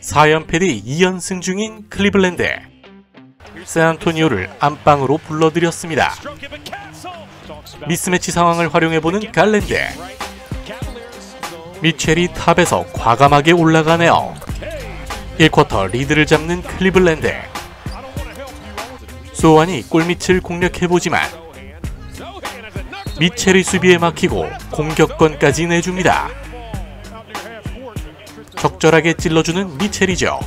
4연패 뒤 2연승 중인 클리블랜드. 샌안토니오를 안방으로 불러들였습니다. 미스매치 상황을 활용해보는 갈랜드. 미첼이 탑에서 과감하게 올라가네요. 1쿼터 리드를 잡는 클리블랜드. 소완이 골밑을 공략해보지만 미첼의 수비에 막히고 공격권까지 내줍니다. 적절하게 찔러주는 미첼이죠.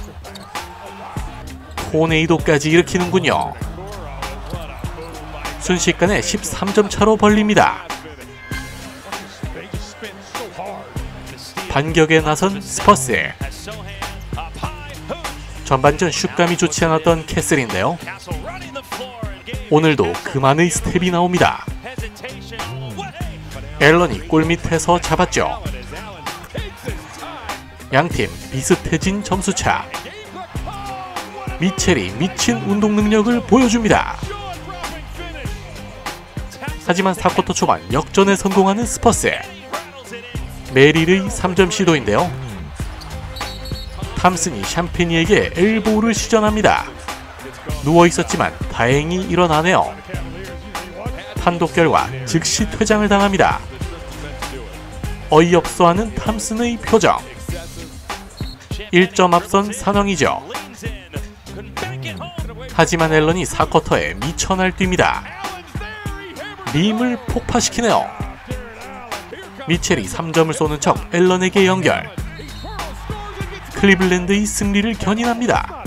토네이도까지 일으키는군요. 순식간에 13점 차로 벌립니다. 반격에 나선 스퍼스. 전반전 슛감이 좋지 않았던 캐슬인데요. 오늘도 그만의 스텝이 나옵니다. 앨런이 골밑에서 잡았죠. 양팀 비슷해진 점수차. 미첼이 미친 운동 능력을 보여줍니다. 하지만 4쿼터 초반 역전에 성공하는 스퍼스. 메릴의 3점 시도인데요. 탐슨이 샴페니에게 엘보우를 시전합니다. 누워있었지만 다행히 일어나네요. 판독 결과 즉시 퇴장을 당합니다. 어이없어하는 탐슨의 표정. 1점 앞선 상황이죠. 하지만 앨런이 4쿼터에 미쳐 날뜁니다. 림을 폭파시키네요. 미첼이 3점을 쏘는 척 앨런에게 연결. 클리블랜드의 승리를 견인합니다.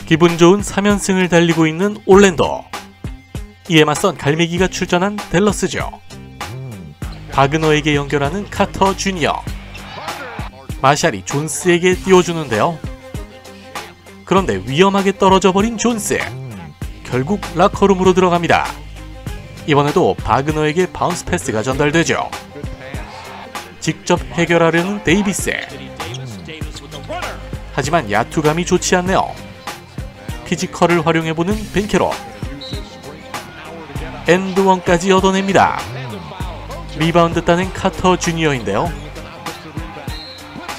기분 좋은 3연승을 달리고 있는 올랜도. 이에 맞선 갈매기가 출전한 댈러스죠. 바그너에게 연결하는 카터 주니어. 마샬이 존스에게 띄워주는데요. 그런데 위험하게 떨어져 버린 존스. 결국 라커룸으로 들어갑니다. 이번에도 바그너에게 바운스 패스가 전달되죠. 직접 해결하려는 데이비스. 하지만 야투감이 좋지 않네요. 피지컬을 활용해보는 벤케로. 엔드원까지 얻어냅니다. 리바운드 따낸 카터 주니어인데요.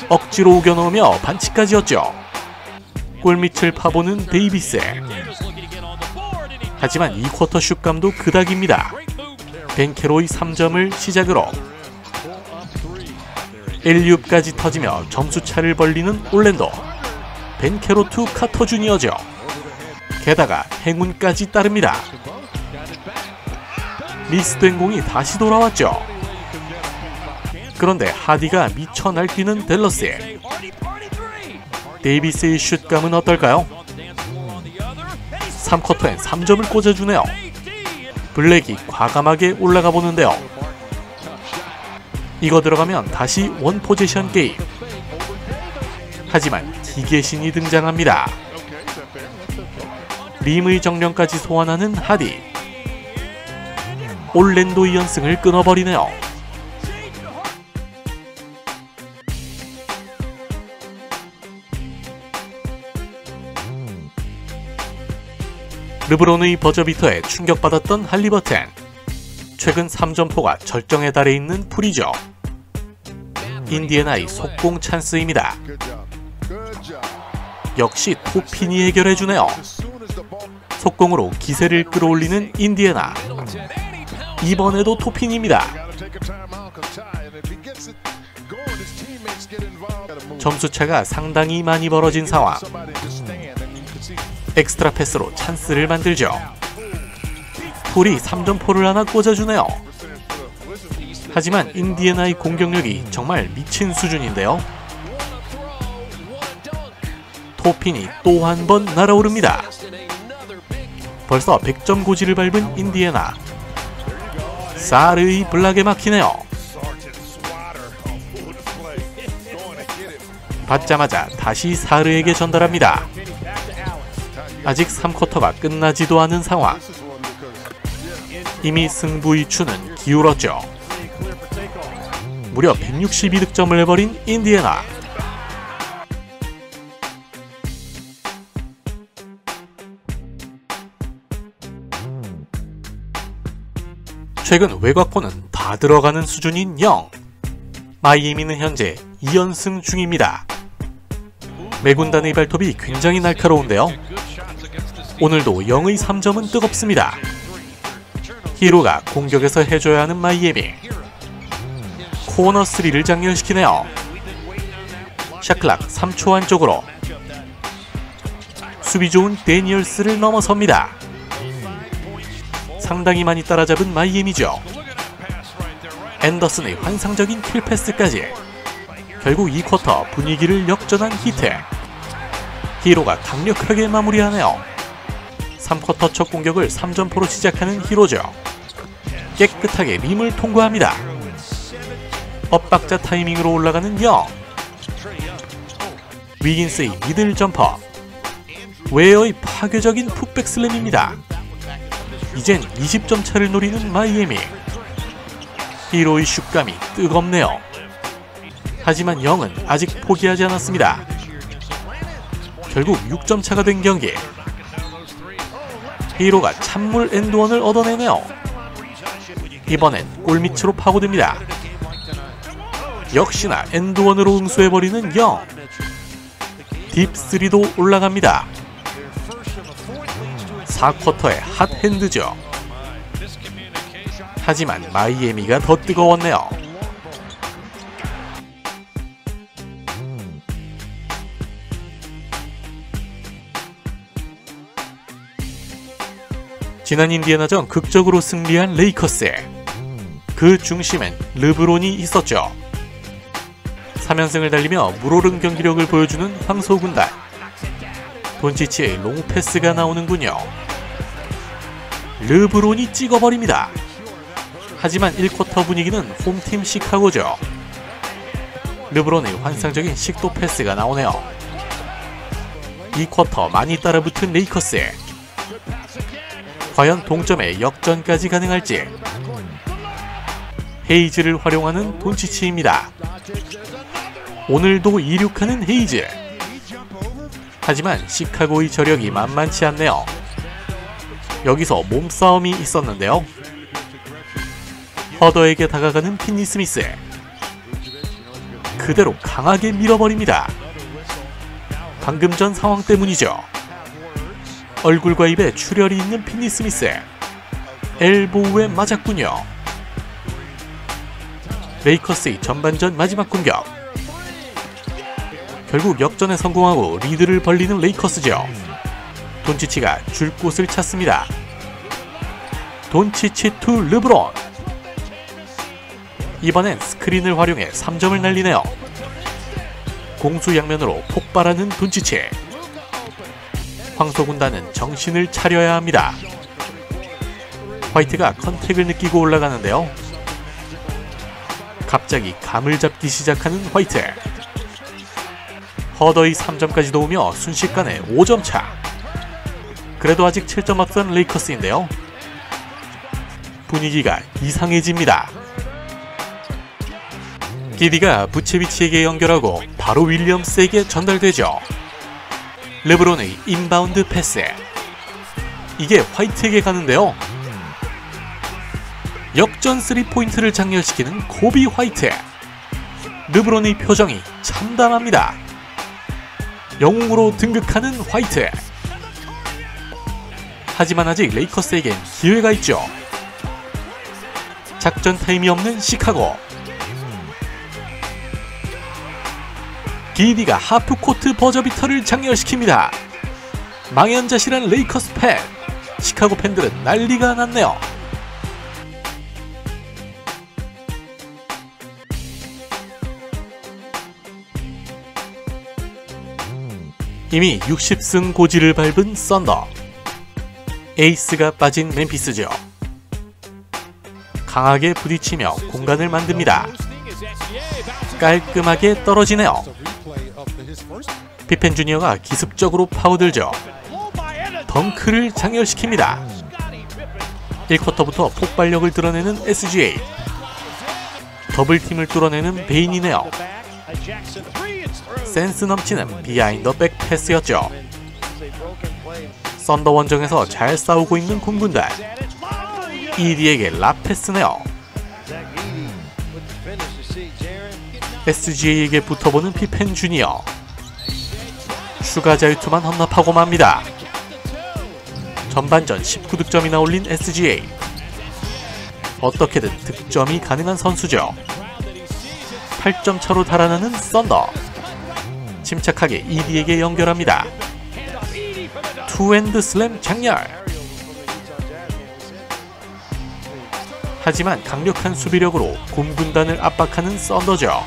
억지로 우겨넣으며 반칙까지였죠. 골밑을 파보는 데이비스. 하지만 2쿼터 슛감도 그닥입니다. 벤케로의 3점을 시작으로 엘리웁까지 터지며 점수차를 벌리는 올랜도. 벤케로 투 카터 주니어죠. 게다가 행운까지 따릅니다. 미스된 공이 다시 돌아왔죠. 그런데 하디가 미쳐 날뛰는 댈러스. 데이비스의 슛감은 어떨까요? 3쿼터엔 3점을 꽂아주네요. 블랙이 과감하게 올라가 보는데요. 이거 들어가면 다시 원 포지션 게임. 하지만 기계의 신이 등장합니다. 림의 정령까지 소환하는 하디. 올랜도 2연승을 끊어버리네요. 르브론의 버저비터에 충격받았던 할리버튼. 최근 3점포가 절정에 달해 있는 풀이죠. 인디애나의 속공 찬스입니다. 역시 토핀이 해결해주네요. 속공으로 기세를 끌어올리는 인디애나. 이번에도 토핀입니다. 점수차가 상당히 많이 벌어진 상황. 엑스트라 패스로 찬스를 만들죠. 풀이 3점포를 하나 꽂아주네요. 하지만 인디애나의 공격력이 정말 미친 수준인데요. 토핀이 또 한 번 날아오릅니다. 벌써 100점 고지를 밟은 인디애나. 사르의 블락에 막히네요. 받자마자 다시 사르에게 전달합니다. 아직 3쿼터가 끝나지도 않은 상황. 이미 승부의 추는 기울었죠. 무려 162득점을 해버린 인디애나. 최근 외곽포는 다 들어가는 수준인 영. 마이애미는 현재 2연승 중입니다. 매군단의 발톱이 굉장히 날카로운데요. 오늘도 영의 3점은 뜨겁습니다. 히로가 공격에서 해줘야 하는 마이애미. 코너 3를 장렬시키네요. 샤클락 3초 안쪽으로. 수비 좋은 데니얼스를 넘어섭니다. 상당히 많이 따라잡은 마이애미죠. 앤더슨의 환상적인 킬패스까지. 결국 2쿼터 분위기를 역전한 히트. 히로가 강력하게 마무리하네요. 3쿼터 첫 공격을 3점포로 시작하는 히로죠. 깨끗하게 림을 통과합니다. 엇박자 타이밍으로 올라가는 영. 위긴스의 미들 점퍼. 웨어의 파괴적인 풋백 슬램입니다. 이젠 20점 차를 노리는 마이애미. 히로의 슛감이 뜨겁네요. 하지만 영은 아직 포기하지 않았습니다. 결국 6점 차가 된 경기. 히로가 찬물 엔드원을 얻어내네요. 이번엔 골밑으로 파고듭니다. 역시나 엔드원으로 응수해버리는 영. 딥3도 올라갑니다. 4쿼터의 핫핸드죠. 하지만 마이애미가 더 뜨거웠네요. 지난 인디애나전 극적으로 승리한 레이커스. 그 중심엔 르브론이 있었죠. 3연승을 달리며 물오른 경기력을 보여주는 황소군단. 돈치치의 롱패스가 나오는군요. 르브론이 찍어버립니다. 하지만 1쿼터 분위기는 홈팀 시카고죠. 르브론의 환상적인 식도 패스가 나오네요. 2쿼터 많이 따라붙은 레이커스. 과연 동점에 역전까지 가능할지. 헤이즈를 활용하는 돈치치입니다. 오늘도 이륙하는 헤이즈. 하지만 시카고의 저력이 만만치 않네요. 여기서 몸싸움이 있었는데요. 허더에게 다가가는 핀니 스미스. 그대로 강하게 밀어버립니다. 방금 전 상황 때문이죠. 얼굴과 입에 출혈이 있는 핀니 스미스. 엘보우에 맞았군요. 레이커스의 전반전 마지막 공격. 결국 역전에 성공하고 리드를 벌리는 레이커스죠. 돈치치가 줄 곳을 찾습니다. 돈치치 투 르브론. 이번엔 스크린을 활용해 3점을 날리네요. 공수 양면으로 폭발하는 돈치치. 황소군단은 정신을 차려야 합니다. 화이트가 컨택을 느끼고 올라가는데요. 갑자기 감을 잡기 시작하는 화이트. 허더의 3점까지 도우며 순식간에 5점 차. 그래도 아직 7점 앞선 레이커스인데요. 분위기가 이상해집니다. 기디가 부체비치에게 연결하고 바로 윌리엄스에게 전달되죠. 르브론의 인바운드 패스. 이게 화이트에게 가는데요. 역전 3포인트를 장렬시키는 코비 화이트. 르브론의 표정이 참담합니다. 영웅으로 등극하는 화이트. 하지만 아직 레이커스에겐 기회가 있죠. 작전 타임이 없는 시카고. 기디가 하프코트 버저비터를 장렬시킵니다. 망연자실한 레이커스 팬. 시카고 팬들은 난리가 났네요. 이미 60승 고지를 밟은 썬더. 에이스가 빠진 멤피스죠. 강하게 부딪히며 공간을 만듭니다. 깔끔하게 떨어지네요. 피펜 주니어가 기습적으로 파고들죠. 덩크를 장렬시킵니다. 1쿼터부터 폭발력을 드러내는 SGA. 더블팀을 뚫어내는 베인이네요. 센스 넘치는 비하인더 백 패스였죠. 썬더 원정에서 잘 싸우고 있는 공군단. ED에게 라패스네요. SGA에게 붙어보는 피펜 주니어. 추가 자유투만 헌납하고 맙니다. 전반전 19득점이나 올린 SGA. 어떻게든 득점이 가능한 선수죠. 8점 차로 달아나는 썬더. 침착하게 ED에게 연결합니다. 투핸드 슬램 장렬. 하지만 강력한 수비력으로 곰 군단을 압박하는 썬더죠.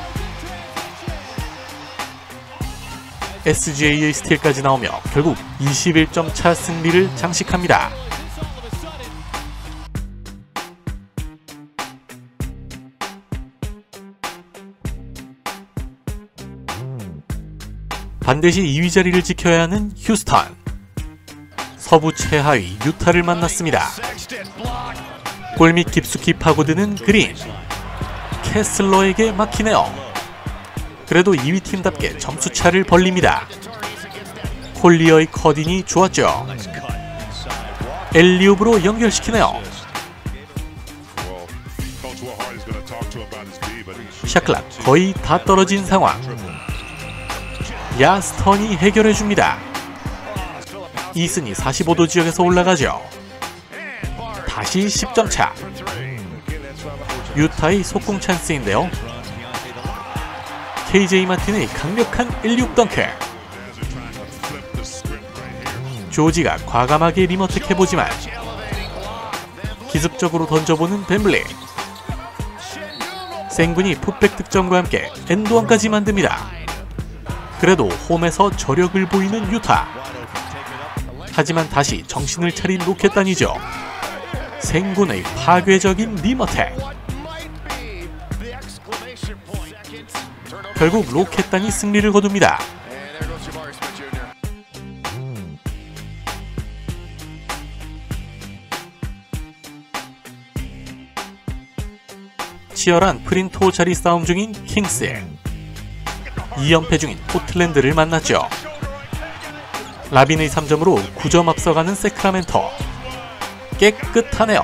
SGA의 스틸까지 나오며 결국 21점 차 승리를 장식합니다. 반드시 2위 자리를 지켜야 하는 휴스턴. 서부 최하위 유타를 만났습니다. 골밑 깊숙이 파고드는 그린. 캐슬러에게 막히네요. 그래도 2위 팀답게 점수차를 벌립니다. 콜리어의 커딩이 좋았죠. 엘리웁으로 연결시키네요. 샤클락 거의 다 떨어진 상황. 야스턴이 해결해줍니다. 이슨이 45도 지역에서 올라가죠. 다시 10점 차. 유타의 속공 찬스인데요. KJ 마틴의 강력한 1-6 덩크. 조지가 과감하게 리머텍해보지만 기습적으로 던져보는 벤블리. 생군이 풋백 득점과 함께 엔드원까지 만듭니다. 그래도 홈에서 저력을 보이는 유타. 하지만 다시 정신을 차린 로켓단이죠. 생군의 파괴적인 리머텍. 결국 로켓단이 승리를 거둡니다. 치열한 프린토 자리 싸움 중인 킹스. 2연패 중인 포틀랜드를 만났죠. 라빈의 3점으로 9점 앞서가는 세크라멘토. 깨끗하네요.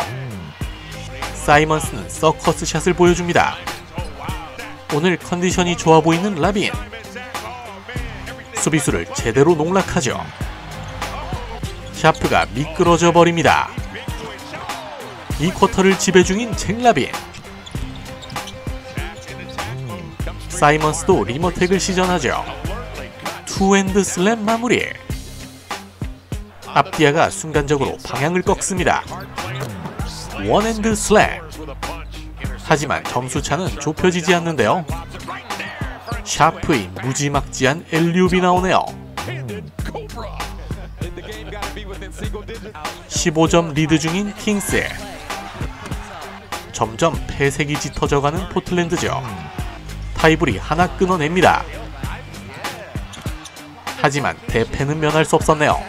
사이먼스는 서커스 샷을 보여줍니다. 오늘 컨디션이 좋아 보이는 라빈. 수비수를 제대로 농락하죠. 샤프가 미끄러져 버립니다. 이 쿼터를 지배 중인 잭 라빈. 사이먼스도 리머텍을 시전하죠. 투핸드 슬램 마무리. 압디아가 순간적으로 방향을 꺾습니다. 원핸드 슬램. 하지만 점수차는 좁혀지지 않는데요. 샤프의 무지막지한 엘리웁이 나오네요. 15점 리드 중인 킹스. 점점 패색이 짙어져가는 포틀랜드죠. 타이블이 하나 끊어냅니다. 하지만 대패는 면할 수 없었네요.